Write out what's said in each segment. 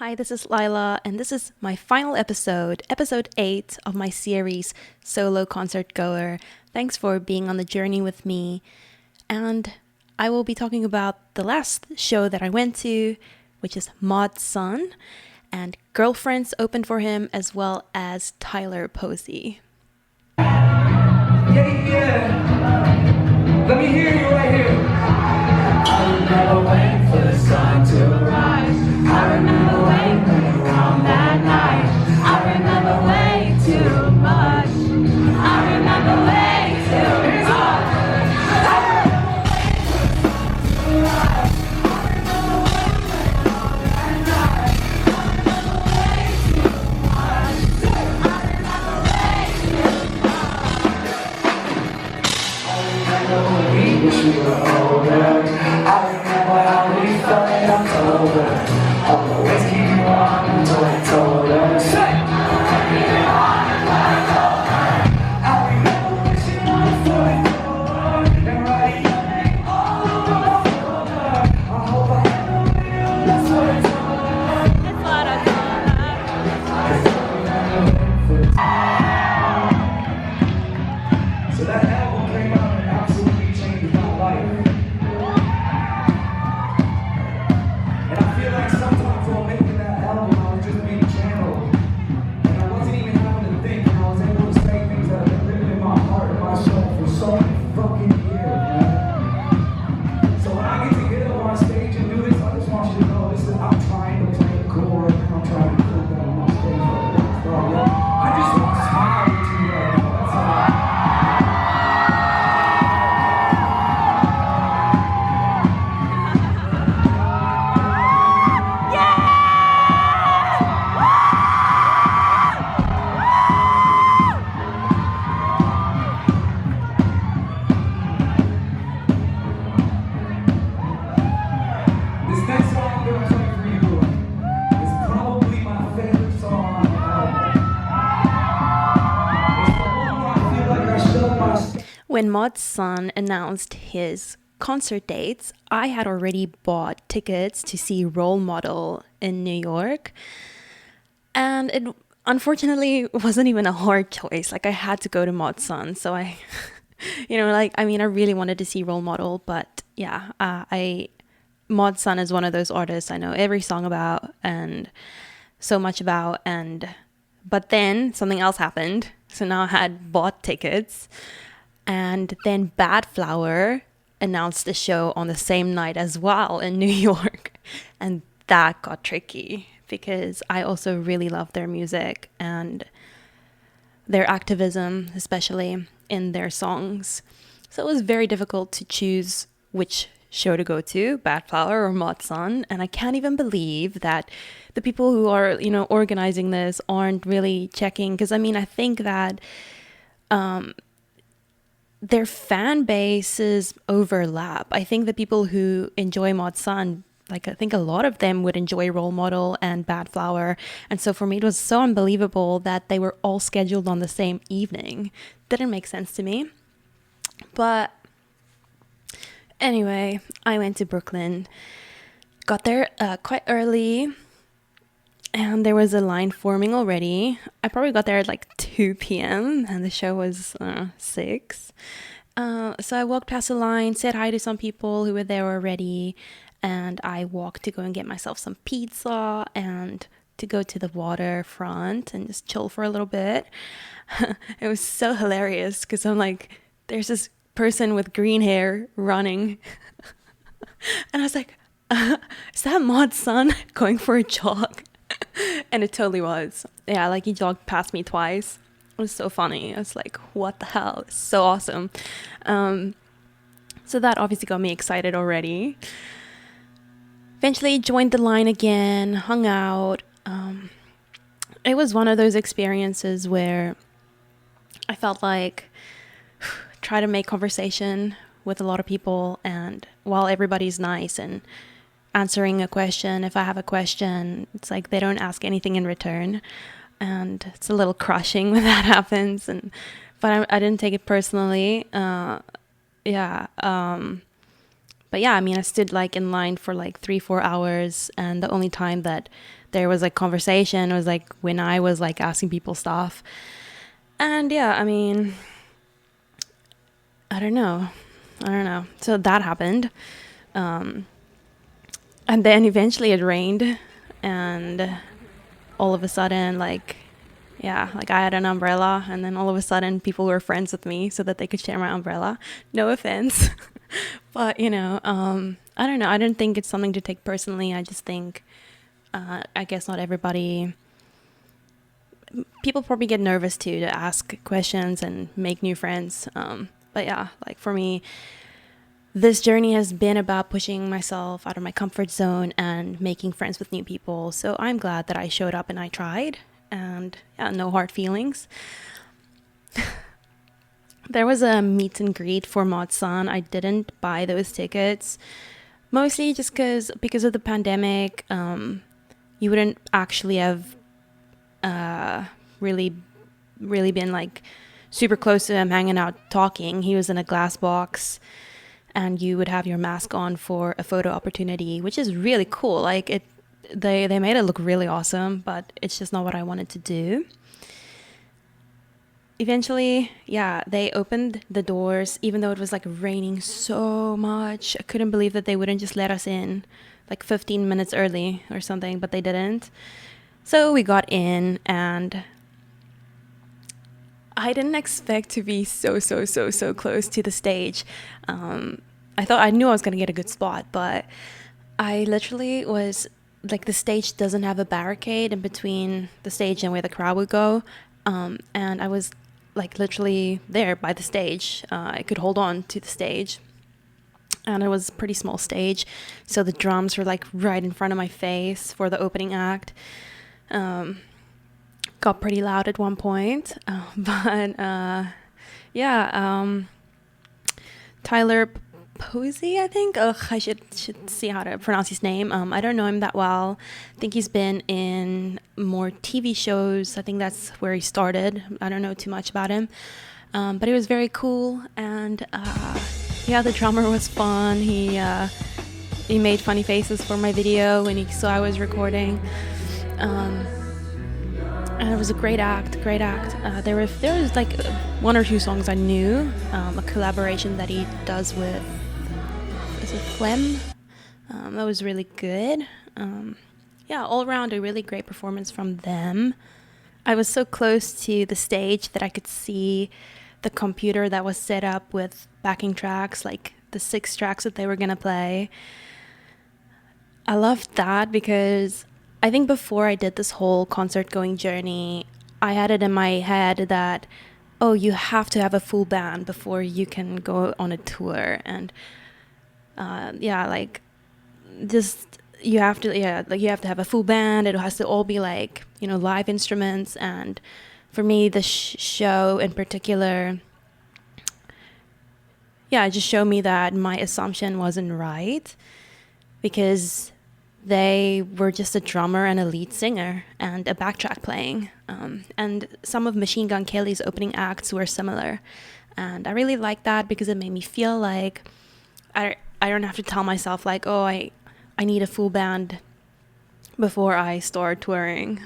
Hi, this is Lila, and this is my final episode, episode 8 of my series, Solo Concert-Goer. Thanks for being on the journey with me. And I will be talking about the last show that I went to, which is Maud's Son, and Girlfriends opened for him, as well as Tyler Posey. Yeah. Let me hear you right here. I remember waiting for the sun to rise. I remember waiting for you come that night. I remember way too much. I remember way too much. Wish we were older. I remember how we felt in October. I'll always keep you on until I told her. Say! I remember wishing on a floor and writing your name all over my folder. I hope I never will. That's what I told her. That's what I told her. So that album came out and absolutely changed my life. And I feel like sometimes while making that album, I was just being channeled. And I wasn't even having to think, and I was able to say things that have been living in my heart and my soul for so many fucking years, man. So when I get to get up on stage and do this, I just want you to know this is, I'm trying to play it cool right now. I'm trying to cool down on stage right now. I just want to smile with you right now. That's all. This next song I'm gonna play for you is probably my favorite song on the album. It's the one where I feel like I showed my When Maud's Son announced his concert dates, I had already bought tickets to see Role Model in New York. And it unfortunately wasn't even a hard choice. Like, I had to go to Maud's Son. So I, I really wanted to see Role Model. But yeah, Maud's Son is one of those artists I know every song about and so much about. But then something else happened. So now I had bought tickets. And then Bad Flower announced the show on the same night as well in New York. And that got tricky because I also really love their music and their activism, especially in their songs. So it was very difficult to choose which show to go to, Bad Flower or Maud's Son. And I can't even believe that the people who are, organizing this aren't really checking. Because I think that their fan bases overlap. I think the people who enjoy Maud's Son, I think a lot of them would enjoy Role Model and Bad Flower. And so for me, it was so unbelievable that they were all scheduled on the same evening. Didn't make sense to me. But anyway, I went to Brooklyn, got there quite early, and there was a line forming already. I probably got there at 2 p.m. and the show was 6. So I walked past the line, said hi to some people who were there already, and I walked to go and get myself some pizza and to go to the waterfront and just chill for a little bit. It was so hilarious because I'm like, there's this person with green hair running. And I was like, is that Maud's Son going for a jog? And it totally was. Yeah, he jogged past me twice. It was so funny. I was like, what the hell? It's so awesome. So that obviously got me excited already. Eventually joined the line again, hung out. It was one of those experiences where I felt like try to make conversation with a lot of people, and while everybody's nice and answering a question, if I have a question, it's like they don't ask anything in return, and it's a little crushing when that happens. But I didn't take it personally. But yeah, I mean, I stood like in line for like 3-4 hours, and the only time that there was like conversation. It was like when I was like asking people stuff. And yeah, I mean, I don't know. So that happened. And then eventually it rained, and all of a sudden, like, yeah, like I had an umbrella, and then all of a sudden people were friends with me so that they could share my umbrella. No offense. But, I don't know. I don't think it's something to take personally. I just think, I guess not everybody, people probably get nervous too to ask questions and make new friends. But yeah, like for me, this journey has been about pushing myself out of my comfort zone and making friends with new people. So I'm glad that I showed up and I tried. And yeah, no hard feelings. There was a meet and greet for Mod Sun. I didn't buy those tickets, mostly just because of the pandemic. You wouldn't actually have really, really been like super close to him, hanging out, talking. He was in a glass box, and you would have your mask on for a photo opportunity, which is really cool. Like they made it look really awesome, but it's just not what I wanted to do. Eventually, yeah, they opened the doors, even though it was like raining so much. I couldn't believe that they wouldn't just let us in like 15 minutes early or something, but they didn't. So we got in, and I didn't expect to be so close to the stage. I knew I was going to get a good spot, but I literally was like, the stage doesn't have a barricade in between the stage and where the crowd would go. And I was like literally there by the stage. I could hold on to the stage. And it was a pretty small stage. So the drums were like right in front of my face for the opening act. Got pretty loud at one point. Tyler Posey, I think. I should see how to pronounce his name. I don't know him that well. I think he's been in more TV shows. I think that's where he started. I don't know too much about him. But he was very cool. And the drummer was fun. He made funny faces for my video when he saw I was recording. And it was a great act. There was like one or two songs I knew, a collaboration that he does with, is it Phlegm? That was really good. All around a really great performance from them. I was so close to the stage that I could see the computer that was set up with backing tracks, like the 6 tracks that they were gonna play. I loved that because I think before I did this whole concert-going journey, I had it in my head that, oh, you have to have a full band before you can go on a tour. And you have to have a full band. It has to all be like, live instruments. And for me, the show in particular, it just showed me that my assumption wasn't right, because they were just a drummer and a lead singer and a backtrack playing. And some of Machine Gun Kelly's opening acts were similar. And I really liked that because it made me feel like I don't have to tell myself like, oh, I need a full band before I start touring.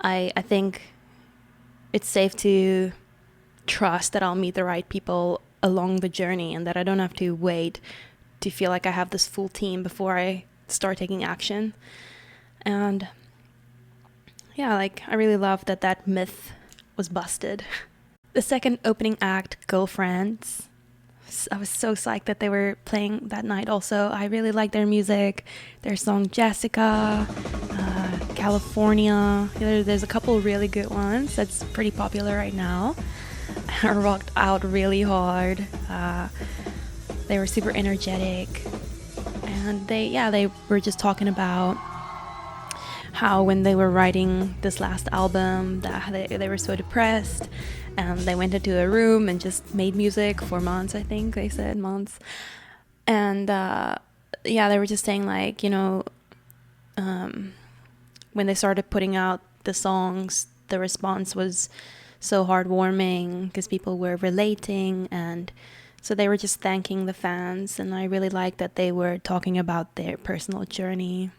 I think it's safe to trust that I'll meet the right people along the journey, and that I don't have to wait to feel like I have this full team before I start taking action. And I really love that myth was busted. The second opening act, Girlfriends, I was so psyched that they were playing that night also. I really like their music, their song Jessica, California. There's a couple really good ones that's pretty popular right now. I rocked out really hard. They were super energetic. And they were just talking about how when they were writing this last album that they were so depressed, and they went into a room and just made music for months. I think they said months. And they were just saying like, when they started putting out the songs, the response was so heartwarming because people were relating, and so they were just thanking the fans. And I really liked that they were talking about their personal journey.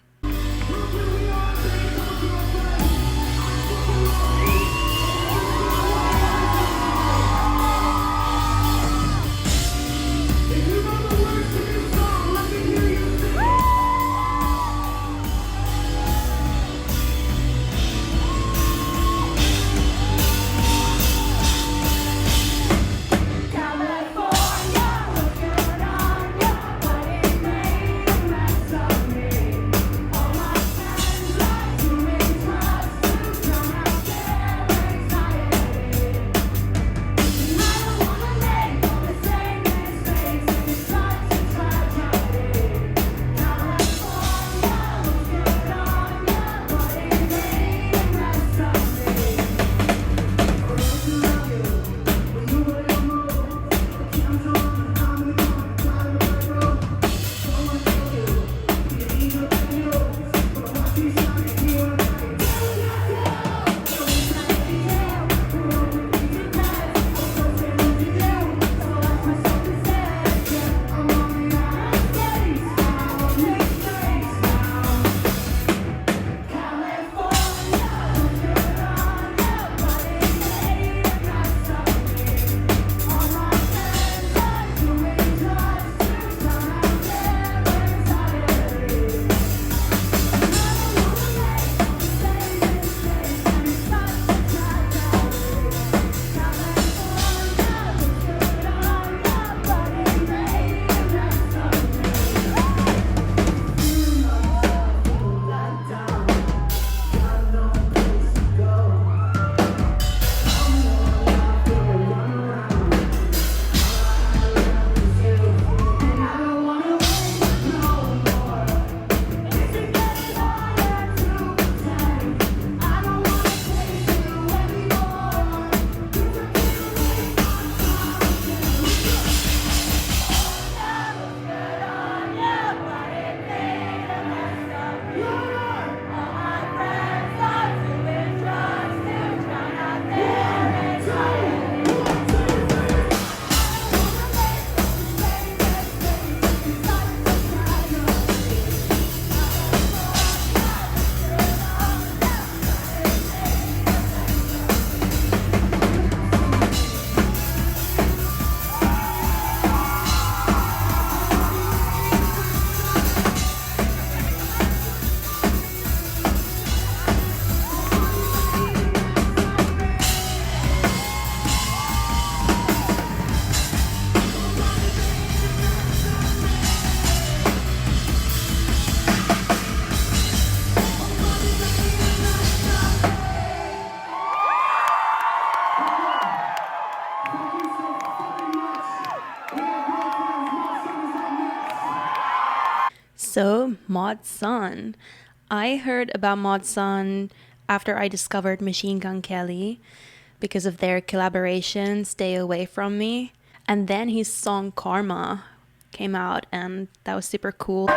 Mod Sun. I heard about Mod Sun after I discovered Machine Gun Kelly because of their collaboration Stay Away From Me. And then his song Karma came out, and that was super cool.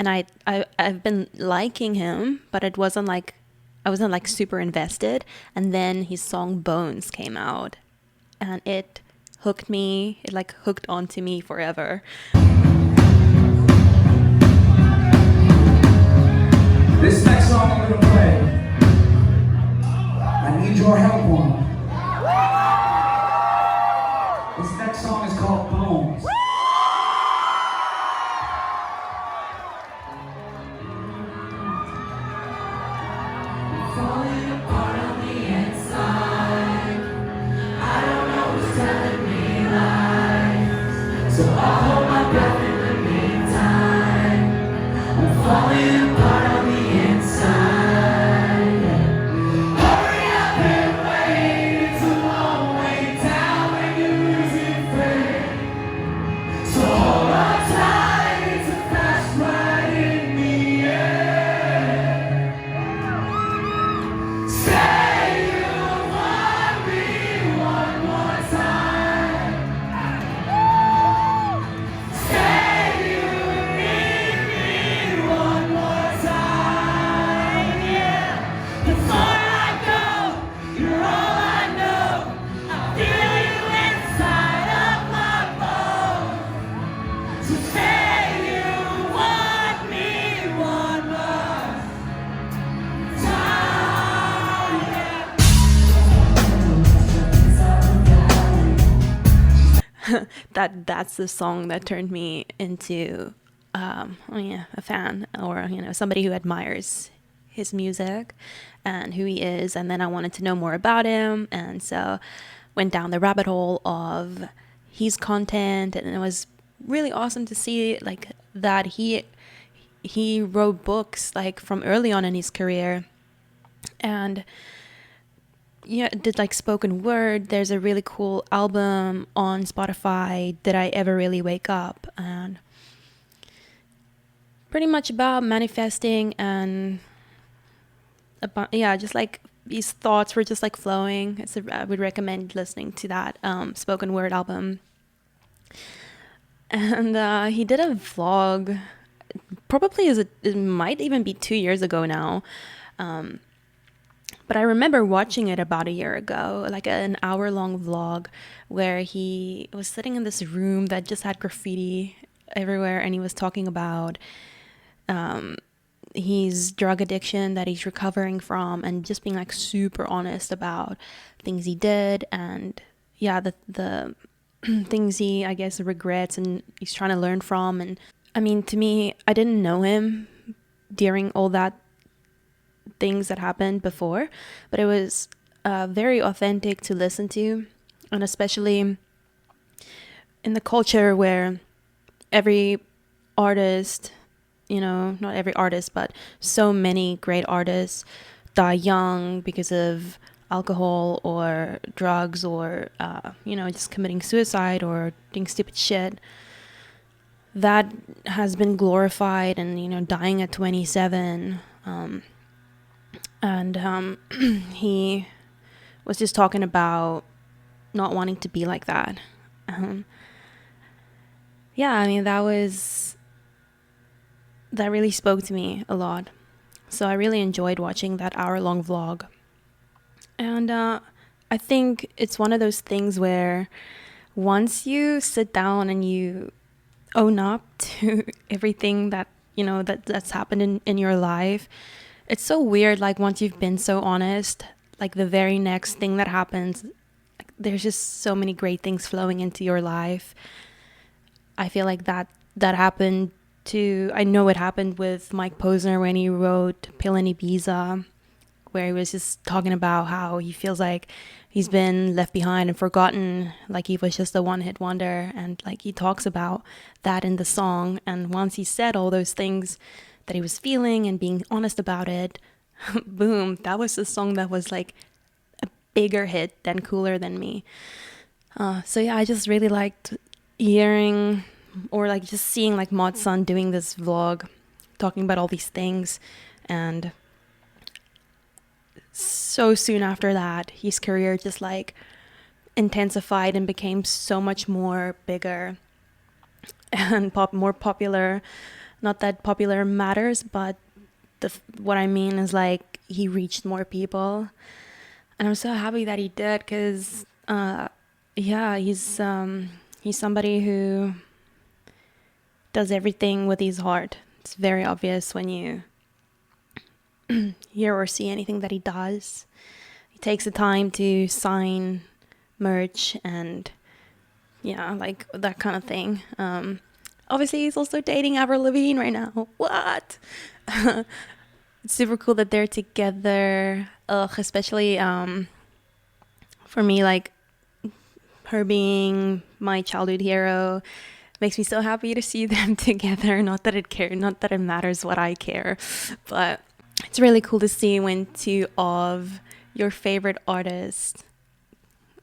And I've been liking him, but it wasn't like I wasn't like super invested. And then his song Bones came out, and it hooked me. It like hooked onto me forever. This next song I'm gonna play, I need your help on. This next song is called Bones. Falling apart on the inside. I don't know who's telling me lies, so I'll hold my breath in the meantime. I'm falling apart on the inside. Hurry up and wait, it's a long way down when you're losing faith. So hold on tight, it's a fast ride in the air. Say you want me one more time. Say you need me one more time. Yeah. Before I go, you're all I know. I feel you inside of my bones. So say you want me one more time. Yeah. that's the song that turned me into a fan, or somebody who admires his music and who he is. And then I wanted to know more about him, and so went down the rabbit hole of his content, and it was really awesome to see like that he wrote books like from early on in his career, and yeah, did like spoken word. There's a really cool album on Spotify, Did I Ever Really Wake Up, and pretty much about manifesting, and about, yeah, just like these thoughts were just like flowing. I would recommend listening to that spoken word album. And he did a vlog, probably it might even be 2 years ago now. But I remember watching it about a year ago, like an hour-long vlog where he was sitting in this room that just had graffiti everywhere, and he was talking about his drug addiction that he's recovering from, and just being like super honest about things he did, and yeah, the things he, I guess, regrets and he's trying to learn from. And I mean, to me, I didn't know him during all that things that happened before, but it was very authentic to listen to, and especially in the culture where every artist, not every artist, but so many great artists die young because of alcohol or drugs, or just committing suicide or doing stupid shit. That has been glorified, and dying at 27. And he was just talking about not wanting to be like that. Yeah, I mean, that really spoke to me a lot. So I really enjoyed watching that hour-long vlog. And I think it's one of those things where once you sit down and you own up to everything that, that's happened in your life, it's so weird. Like, once you've been so honest, like the very next thing that happens, like, there's just so many great things flowing into your life. I feel like that happened I know it happened with Mike Posner when he wrote Pill in Ibiza, where he was just talking about how he feels like he's been left behind and forgotten, like he was just a one-hit wonder. And like, he talks about that in the song. And once he said all those things that he was feeling and being honest about it, boom, that was the song that was like a bigger hit than Cooler Than Me. So yeah, I just really liked hearing, or like just seeing like Mod Sun doing this vlog, talking about all these things. And so soon after that, his career just like intensified and became so much more bigger and more popular. Not that popular matters, but what I mean is like he reached more people, and I'm so happy that he did, because he's somebody who does everything with his heart. It's very obvious when you hear or see anything that he does. He takes the time to sign merch and like that kind of thing. Obviously, he's also dating Avril Lavigne right now. What? It's super cool that they're together. Especially for me, like, her being my childhood hero makes me so happy to see them together. Not that it matters what I care, but it's really cool to see when two of your favorite artists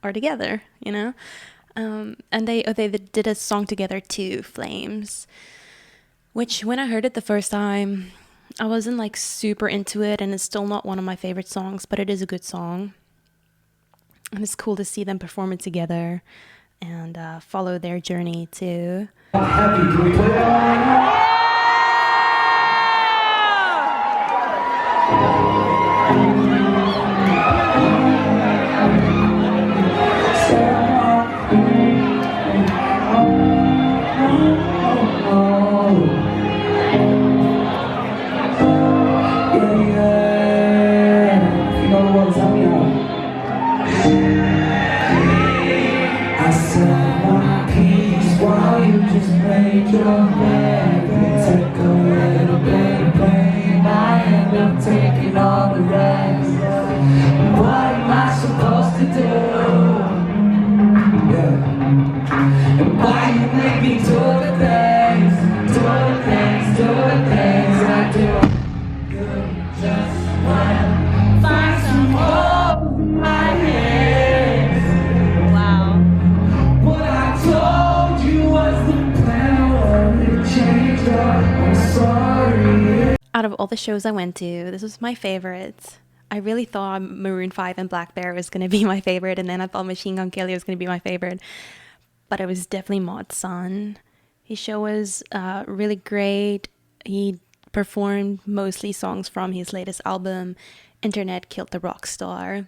are together, and they did a song together too, Flames, which when I heard it the first time, I wasn't like super into it, and it's still not one of my favorite songs, but it is a good song. And it's cool to see them perform it together and follow their journey too. Happy, can we play that? I said my piece. change your head. Take a little bit of pain, I end up taking all the rest. What am I supposed to do? Yeah. And why you make me do the things, do the things, do the things I do? You just wanna find some holes in my head. Wow. What I told you was the plan, it changed up, I'm sorry. Out of all the shows I went to, this was my favorite. I really thought Maroon 5 and Black Bear was going to be my favorite, and then I thought Machine Gun Kelly was going to be my favorite. But it was definitely Maud's son. His show was really great. He performed mostly songs from his latest album, Internet Killed the Rock Star.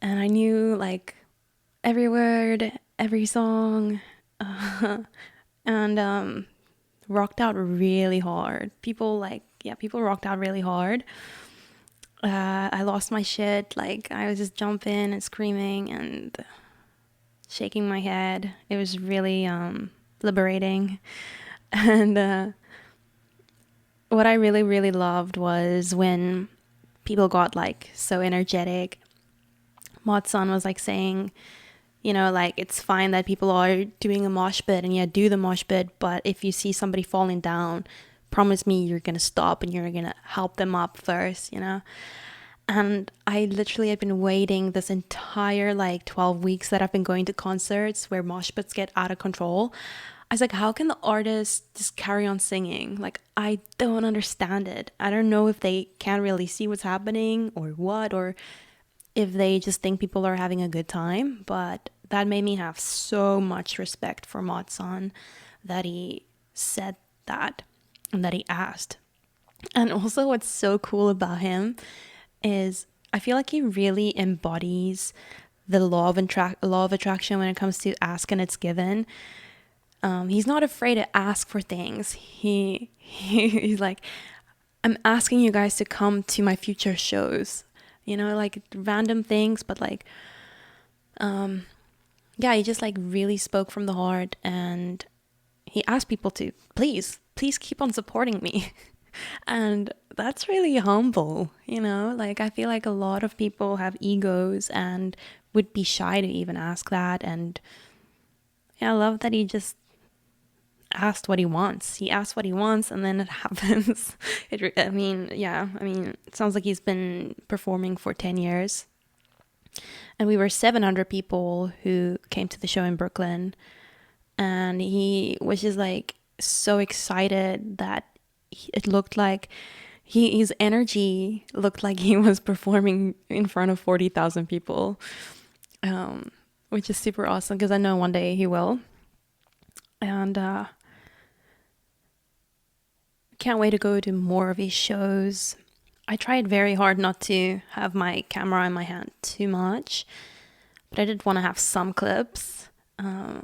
And I knew like every word, every song, and rocked out really hard. People rocked out really hard. I lost my shit. Like I was just jumping and screaming and shaking my head. It was really liberating. And what I really, really loved was when people got like so energetic. Maud's son was like saying, you know, like it's fine that people are doing a mosh pit and yeah, do the mosh pit, but if you see somebody falling down, promise me you're gonna stop and you're gonna help them up first, you know? And I literally had been waiting this entire like 12 weeks that I've been going to concerts where mosh pits get out of control. I was like, how can the artists just carry on singing? Like, I don't understand it. I don't know if they can't really see what's happening or what, or if they just think people are having a good time. But that made me have so much respect for Maud's son that he said that and that he asked. And also what's so cool about him is I feel like he really embodies the law of attraction when it comes to ask and it's given. He's not afraid to ask for things. He's like, I'm asking you guys to come to my future shows, you know, like random things, but like, yeah, he just like really spoke from the heart, and he asked people to please keep on supporting me. And that's really humble, you know, like I feel like a lot of people have egos and would be shy to even ask that. And yeah, I love that he just asked what he wants. He asked what he wants and then it happens. It sounds like he's been performing for 10 years. And we were 700 people who came to the show in Brooklyn. And he was just like so excited that it looked like his energy looked like he was performing in front of 40,000 people, which is super awesome because I know one day he will. And can't wait to go to more of his shows. I tried very hard not to have my camera in my hand too much, but I did want to have some clips. And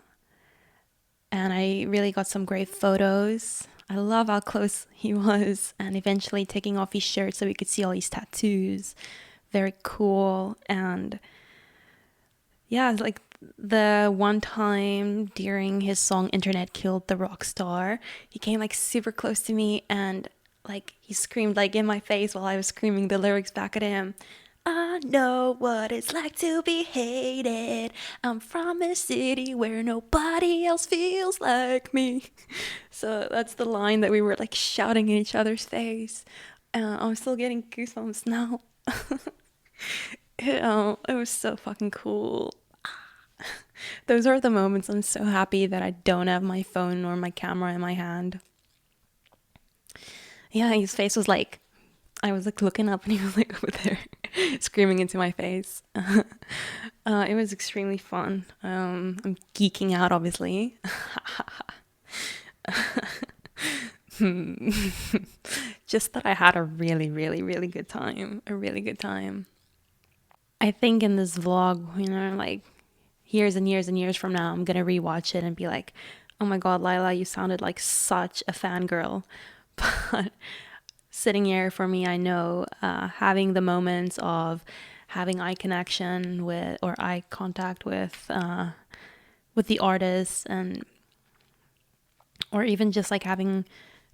I really got some great photos. I love how close he was, and eventually taking off his shirt so we could see all his tattoos. Very cool. And yeah, like the one time during his song Internet Killed the Rock Star, he came like super close to me and like he screamed like in my face while I was screaming the lyrics back at him. I know what it's like to be hated. I'm from a city where nobody else feels like me. So that's the line that we were like shouting in each other's face. I'm still getting goosebumps now. It was so fucking cool. Those are the moments I'm so happy that I don't have my phone or my camera in my hand. Yeah, his face was like, I was like looking up and he was like over there screaming into my face. It was extremely fun. I'm geeking out, obviously. Just that I had a really, really, really good time. A really good time. I think in this vlog, you know, like years and years and years from now, I'm gonna rewatch it and be like, oh my god, Lila, you sounded like such a fangirl. But sitting here for me, I know having the moments of having eye connection with or eye contact with the artists and or even just like having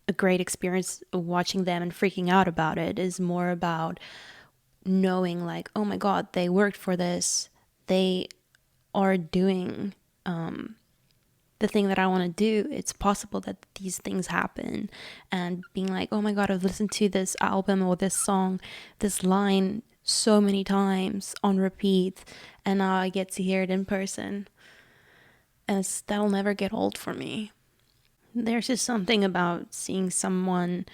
a great experience watching them and freaking out about it is more about knowing like, oh my god, they worked for this, they are doing the thing that I want to do. It's possible that these things happen, and being like, oh my god, I've listened to this album or this song, this line so many times on repeat, and now I get to hear it in person, and that'll never get old for me. There's just something about seeing someone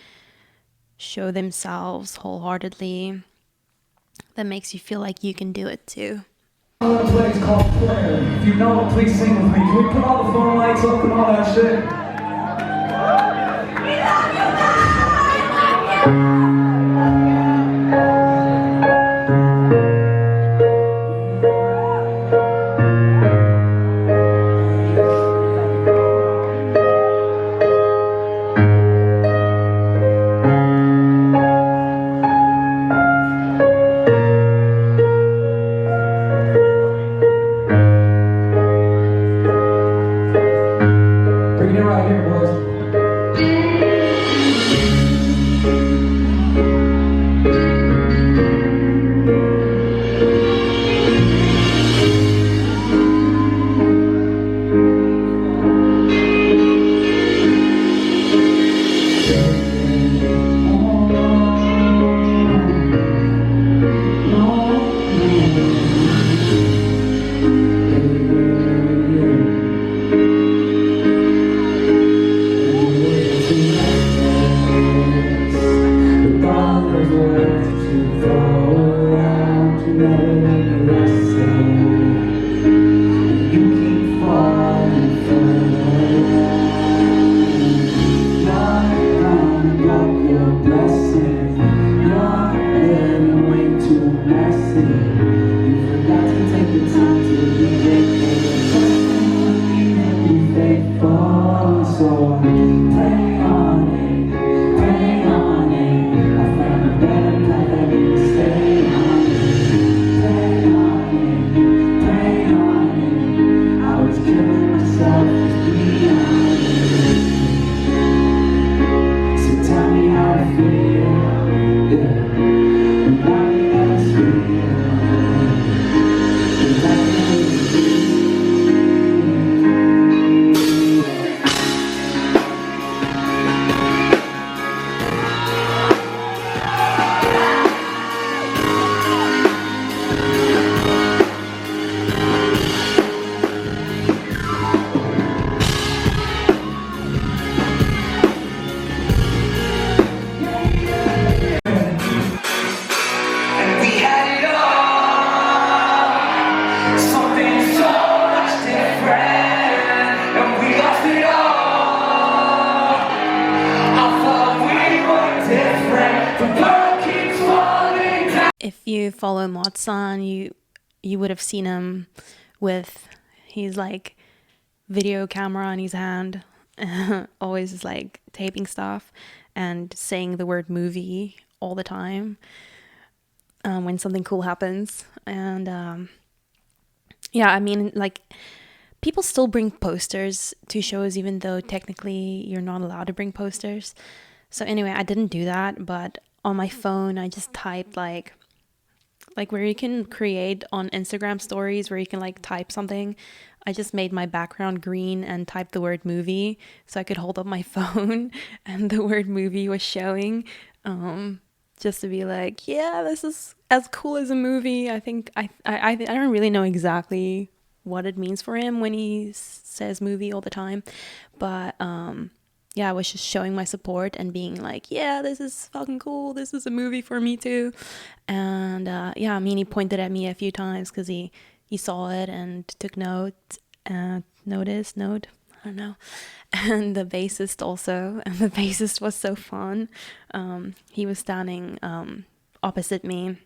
show themselves wholeheartedly that makes you feel like you can do it too. Another place called Prayer. If you know it, please sing with me. Can we put all the phone lights up and all that shit? Bring it right here, boys. So pray on it, pray on it. I found a better path, I need to stay on it. Pray on it, pray on it. I was killing myself, just be honest. So tell me how I feel, yeah. Remind me that it's real. 'Cause I can really feel. If you follow Motsan, you would have seen him with his like video camera in his hand, always like taping stuff and saying the word movie all the time when something cool happens. And yeah, I mean, like, people still bring posters to shows even though technically you're not allowed to bring posters. So anyway, I didn't do that, but on my phone I just typed like where you can create on Instagram stories where you can like type something. I just made my background green and typed the word movie so I could hold up my phone and the word movie was showing, just to be like, yeah, this is as cool as a movie. I think I don't really know exactly what it means for him when he says movie all the time, but yeah, I was just showing my support and being like, yeah, this is fucking cool. This is a movie for me too. And yeah, I mean, he pointed at me a few times because he saw it and took note, I don't know. And the bassist also, and the bassist was so fun. He was standing opposite me.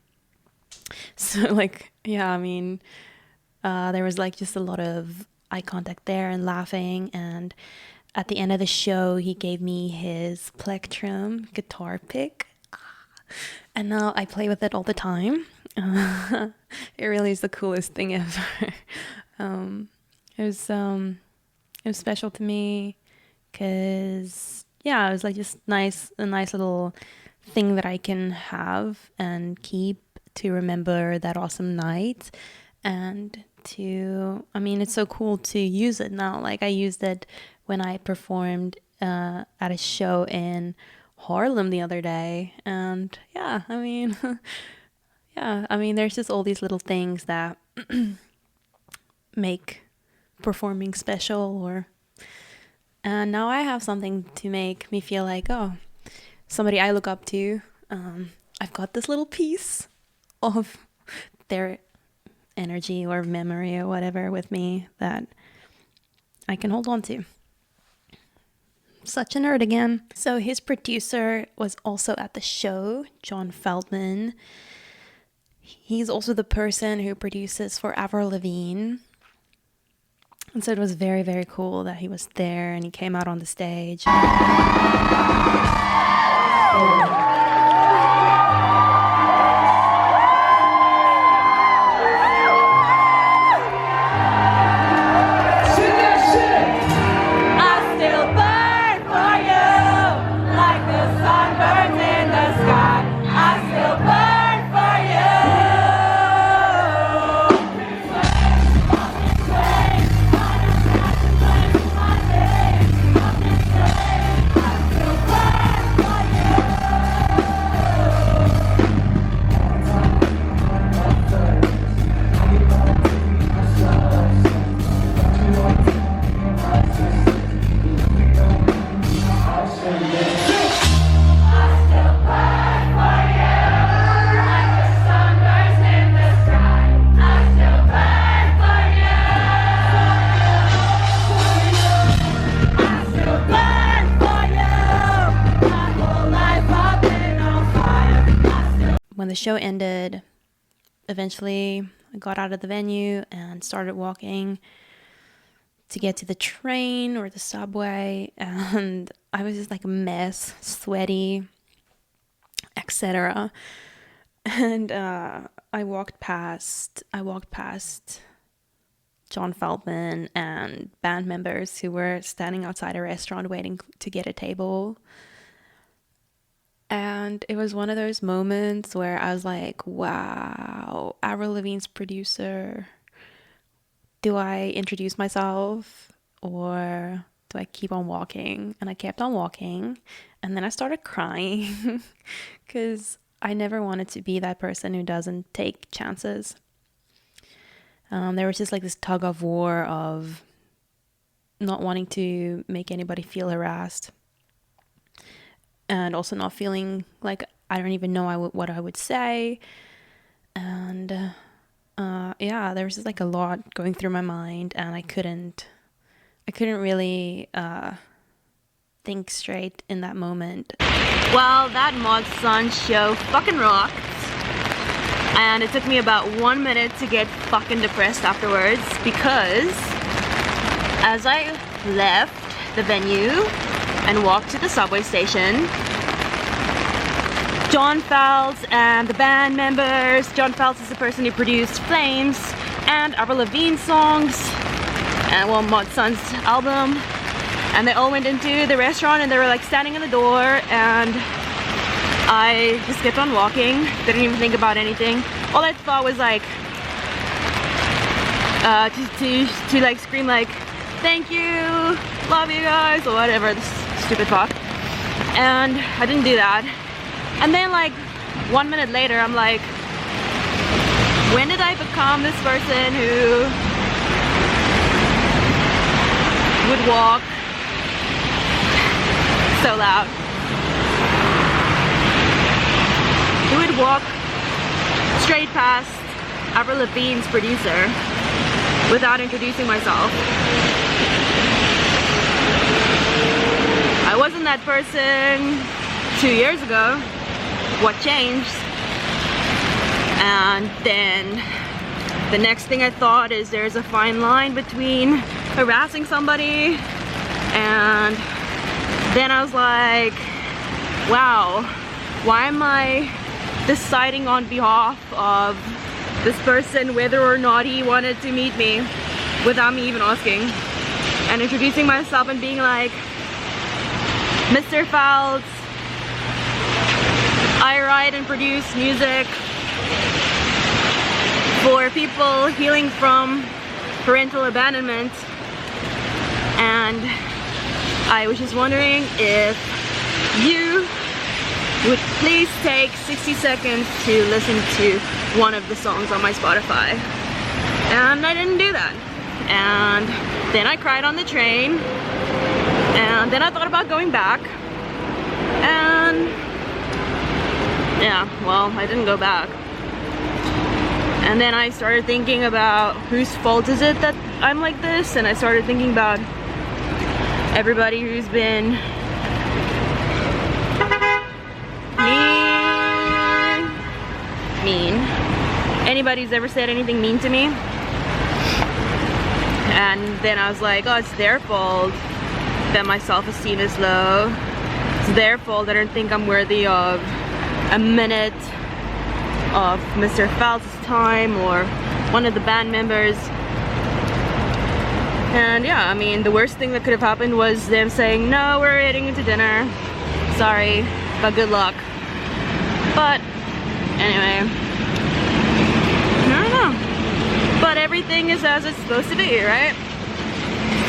So like, yeah, I mean, there was like just a lot of eye contact there and laughing, and at the end of the show, he gave me his Plectrum guitar pick, and now I play with it all the time. It really is the coolest thing ever. It was special to me because yeah, it was like just a nice little thing that I can have and keep to remember that awesome night. And I mean, it's so cool to use it now. Like I used it when I performed at a show in Harlem the other day. And yeah, I mean, yeah, I mean, there's just all these little things that make performing special. Or and now I have something to make me feel like, oh, somebody I look up to. I've got this little piece of their energy or memory or whatever with me that I can hold on to. Such a nerd again. So his producer was also at the show, John Feldman. He's also the person who produces for Avril Lavigne. And so it was very, very cool that he was there and he came out on the stage. When the show ended, eventually I got out of the venue and started walking to get to the train or the subway, and I was just like a mess, sweaty, etc. And I walked past John Feldman and band members who were standing outside a restaurant waiting to get a table. And it was one of those moments where I was like, wow, Avril Lavigne's producer. Do I introduce myself or do I keep on walking? And I kept on walking. And then I started crying because I never wanted to be that person who doesn't take chances. There was just like this tug of war of not wanting to make anybody feel harassed. And also not feeling like I don't even know what I would say. And yeah, there was just like a lot going through my mind, and I couldn't really think straight in that moment. Well, that Mod Sun show fucking rocked. And it took me about 1 minute to get fucking depressed afterwards, because as I left the venue and walked to the subway station, John Feltz and the band members, John Feltz is the person who produced Flames and Avril Lavigne's songs, and well, Mod Sun's album, and they all went into the restaurant and they were like standing in the door, and I just kept on walking, didn't even think about anything. All I thought was like, to like scream like, thank you, love you guys, or whatever, this stupid fuck. And I didn't do that. And then like 1 minute later, I'm like, when did I become this person who would walk so loud? Who would walk straight past Avril Lavigne's producer without introducing myself? I wasn't that person 2 years ago. What changed? And then the next thing I thought is there's a fine line between harassing somebody, and then I was like, wow, why am I deciding on behalf of this person whether or not he wanted to meet me without me even asking? and introducing myself and being like, Mr. Fouts, I write and produce music for people healing from parental abandonment, and I was just wondering if you would please take 60 seconds to listen to one of the songs on my Spotify. And I didn't do that. And then I cried on the train, and then I thought about going back, and yeah, well, I didn't go back. And then I started thinking about whose fault is it that I'm like this, and I started thinking about everybody who's been mean. Anybody who's ever said anything mean to me. And then I was like, oh, it's their fault that my self-esteem is low. It's their fault that I don't think I'm worthy of a minute of Mr. Fouts' time or one of the band members. And yeah, I mean, the worst thing that could have happened was them saying, no, we're heading into dinner. Sorry, but good luck. But anyway, I don't know. But everything is as it's supposed to be, right?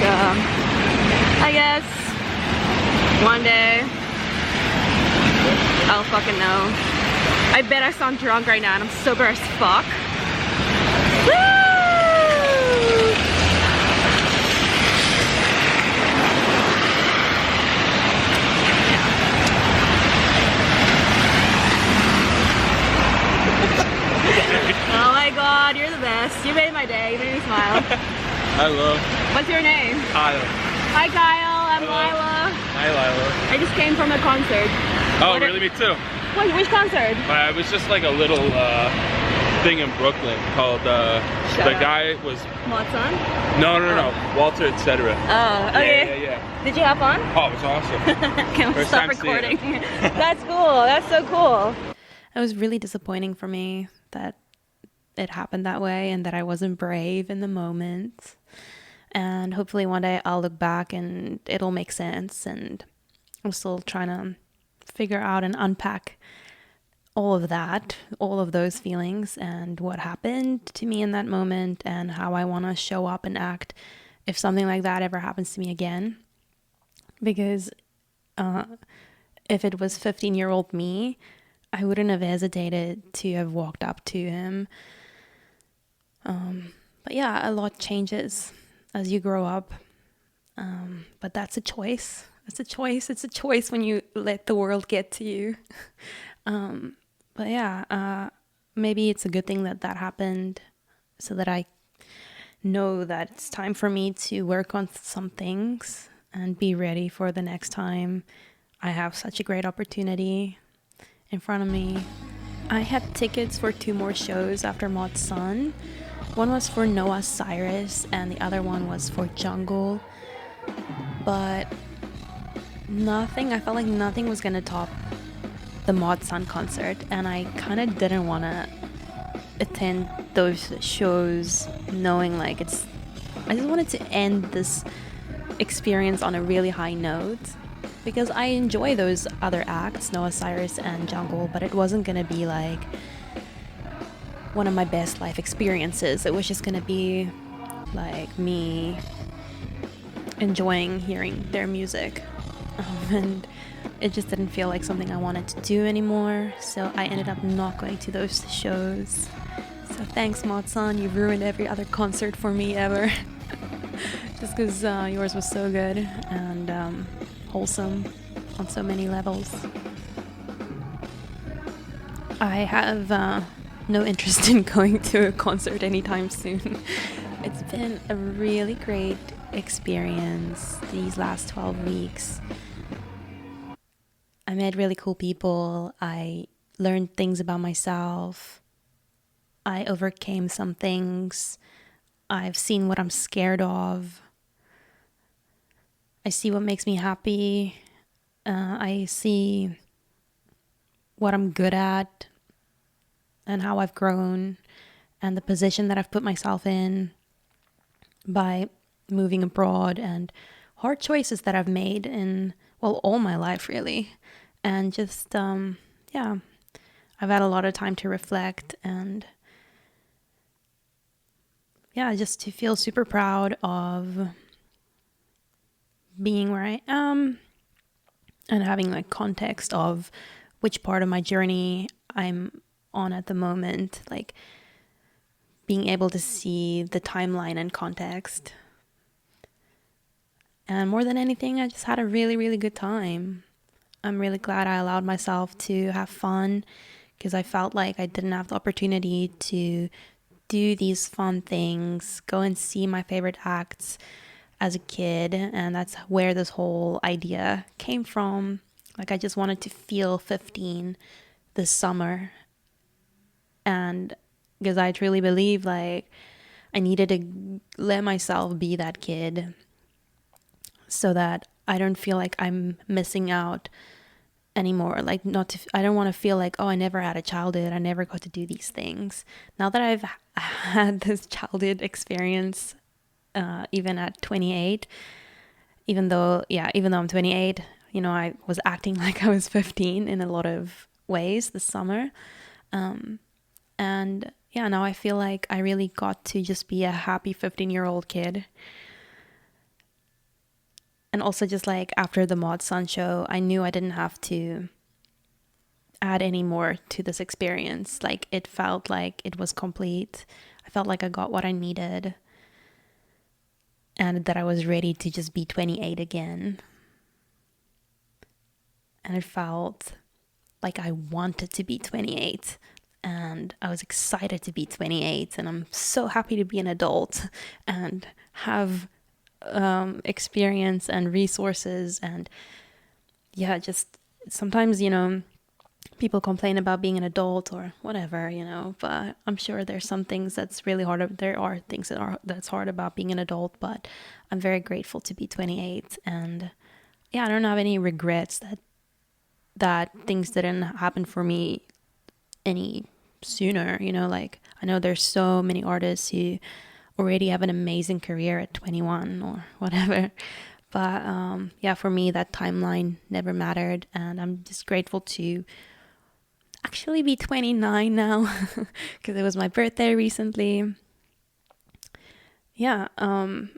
So, I guess one day I'll fucking know. I bet I sound drunk right now and I'm sober as fuck. Woo! Oh my god, you're the best. You made my day. You made me smile. Hello. What's your name? Kyle. Hi Kyle, I'm Hello. Lila. Hi, Lila. I just came from a concert. Oh, What- really? Me too. Which concert? It was just like a little thing in Brooklyn called, Shut the up. guy was, Mozart? no, Walter, etc. Oh, okay. Yeah. Did you have fun? Oh, it was awesome. Can we First stop time seeing recording? it. That's cool. That's so cool. It was really disappointing for me that it happened that way and that I wasn't brave in the moment. And hopefully one day I'll look back and it'll make sense, and I'm still trying to figure out and unpack all of that, all of those feelings and what happened to me in that moment and how I want to show up and act if something like that ever happens to me again. Because if it was 15-year-old me, I wouldn't have hesitated to have walked up to him. But yeah, a lot changes as you grow up. But that's a choice. It's a choice when you let the world get to you. But yeah, maybe it's a good thing that that happened, so that I know that it's time for me to work on some things and be ready for the next time I have such a great opportunity in front of me. I had tickets for 2 more shows after Maud's Son. One was for Noah Cyrus and the other one was for Jungle. But I felt like nothing was gonna top the Maud's Son concert, and I kind of didn't want to attend those shows knowing like I just wanted to end this experience on a really high note, because I enjoy those other acts, Noah Cyrus and Jungle, but it wasn't gonna be like one of my best life experiences. It was just gonna be like me enjoying hearing their music, and it just didn't feel like something I wanted to do anymore, so I ended up not going to those shows. So thanks, Maud-san, you ruined every other concert for me ever. Just because yours was so good and wholesome on so many levels. I have no interest in going to a concert anytime soon. It's been a really great experience these last 12 weeks. I met really cool people. I learned things about myself. I overcame some things. I've seen what I'm scared of. I see what makes me happy. I see what I'm good at and how I've grown and the position that I've put myself in by moving abroad and hard choices that I've made in, well, all my life really. And just, yeah, I've had a lot of time to reflect and, yeah, just to feel super proud of being where I am and having like context of which part of my journey I'm on at the moment, like being able to see the timeline and context. And more than anything, I just had a really, really good time. I'm really glad I allowed myself to have fun because I felt like I didn't have the opportunity to do these fun things, go and see my favorite acts as a kid. And that's where this whole idea came from. Like, I just wanted to feel 15 this summer. And because I truly believe like I needed to let myself be that kid so that I don't feel like I'm missing out anymore. Like, I don't want to feel like, oh, I never had a childhood, I never got to do these things. Now that I've had this childhood experience, even at 28, even though I'm 28, I was acting like I was 15 in a lot of ways this summer. And yeah, now I feel like I really got to just be a happy 15-year-old kid. And also, just like after the Mod Sun show, I knew I didn't have to add any more to this experience. Like, it felt like it was complete. I felt like I got what I needed and that I was ready to just be 28 again. And it felt like I wanted to be 28. And I was excited to be 28. And I'm so happy to be an adult and have experience and resources. And yeah, just sometimes, people complain about being an adult or whatever, but I'm sure there's some things that's really hard. There are things that's hard about being an adult, but I'm very grateful to be 28. And yeah, I don't have any regrets that things didn't happen for me any sooner. Like, I know there's so many artists who already have an amazing career at 21 or whatever, but yeah, for me that timeline never mattered, and I'm just grateful to actually be 29 now because it was my birthday recently. Yeah, and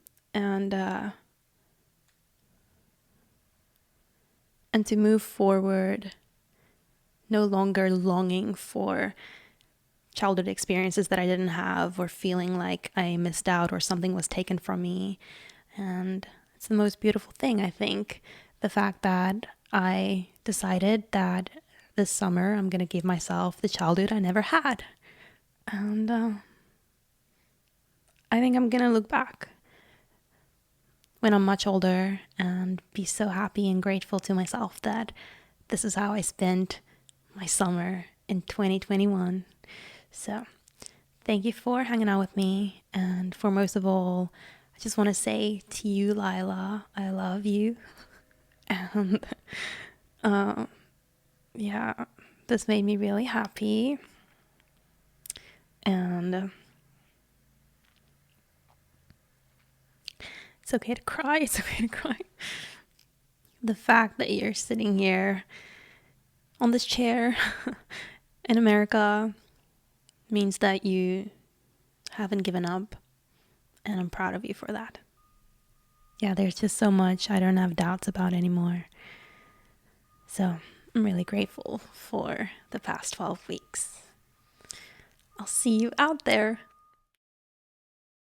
to move forward, no longer longing for childhood experiences that I didn't have, or feeling like I missed out or something was taken from me. And it's the most beautiful thing, I think, the fact that I decided that this summer I'm going to give myself the childhood I never had. And I think I'm going to look back when I'm much older and be so happy and grateful to myself that this is how I spent my summer in 2021. So thank you for hanging out with me. And for most of all, I just want to say to you, Lila, I love you. And yeah, this made me really happy. And it's okay to cry. It's okay to cry. The fact that you're sitting here on this chair in America means that you haven't given up. And I'm proud of you for that. Yeah, there's just so much I don't have doubts about anymore. So I'm really grateful for the past 12 weeks. I'll see you out there.